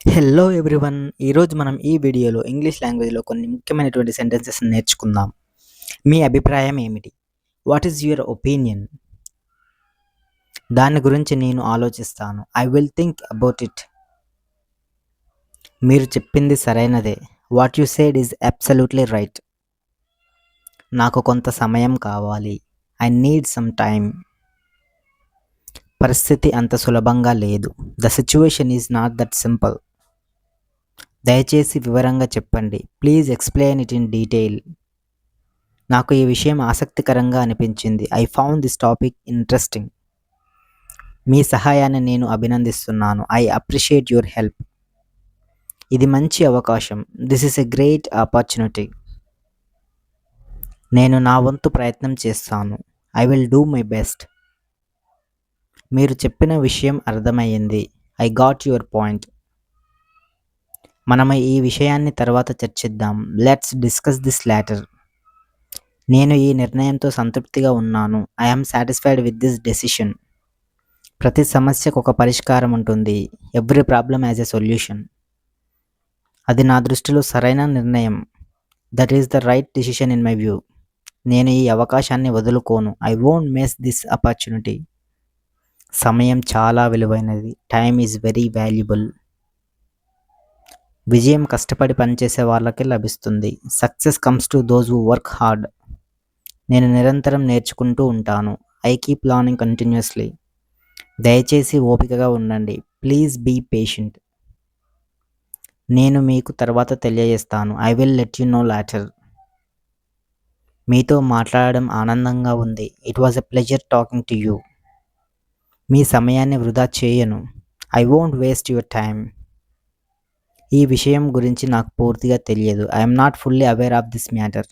Hello everyone. ఈరోజు మనం ఈ వీడియోలో ఇంగ్లీష్ లాంగ్వేజ్లో కొన్ని ముఖ్యమైనటువంటి సెంటెన్సెస్ నేర్చుకుందాం. మీ అభిప్రాయం ఏమిటి? What is your opinion? దాని గురించి నేను ఆలోచిస్తాను. I will think about it. మీరు చెప్పింది సరైనదే. What you said is absolutely right. నాకు కొంత సమయం కావాలి. I need some time. పరిస్థితి అంత సులభంగా లేదు. The situation is not that simple. దయచేసి వివరంగా చెప్పండి. Please explain it in detail. నాకు ఈ విషయం ఆసక్తికరంగా అనిపించింది. I found this topic interesting. మీ సహాయాన్ని నేను అభినందిస్తున్నాను. I appreciate your help. ఇది మంచి అవకాశం. This is a great opportunity. నేను నా వంతు ప్రయత్నం చేస్తాను. I will do my best. మీరు చెప్పిన విషయం అర్థమయ్యింది. I got your point. మనం ఈ విషయాన్ని తర్వాత చర్చిద్దాం. Let's discuss this later. నేను ఈ నిర్ణయంతో సంతృప్తిగా ఉన్నాను. I am satisfied with this decision. ప్రతి సమస్యకు ఒక పరిష్కారం ఉంటుంది. Every problem has a solution. అది నా దృష్టిలో సరైన నిర్ణయం. That is the right decision in my view. నేను ఈ అవకాశాన్ని వదులుకోను. I won't miss this opportunity. సమయం చాలా విలువైనది. Time is very valuable. విజయం కష్టపడి పనిచేసే వాళ్ళకి లభిస్తుంది. Success comes to those who work hard. నేను నిరంతరం నేర్చుకుంటూ ఉంటాను. I keep learning continuously. దయచేసి ఓపికగా ఉండండి. Please be patient. నేను మీకు తర్వాత తెలియజేస్తాను. I will let you know later. మీతో మాట్లాడడం ఆనందంగా ఉంది. It was a pleasure talking to you. మీ సమయాన్ని వృధా చేయను. I won't waste your time. ఈ విషయం గురించి నాకు పూర్తిగా తెలియదు. I'm not fully aware of this matter.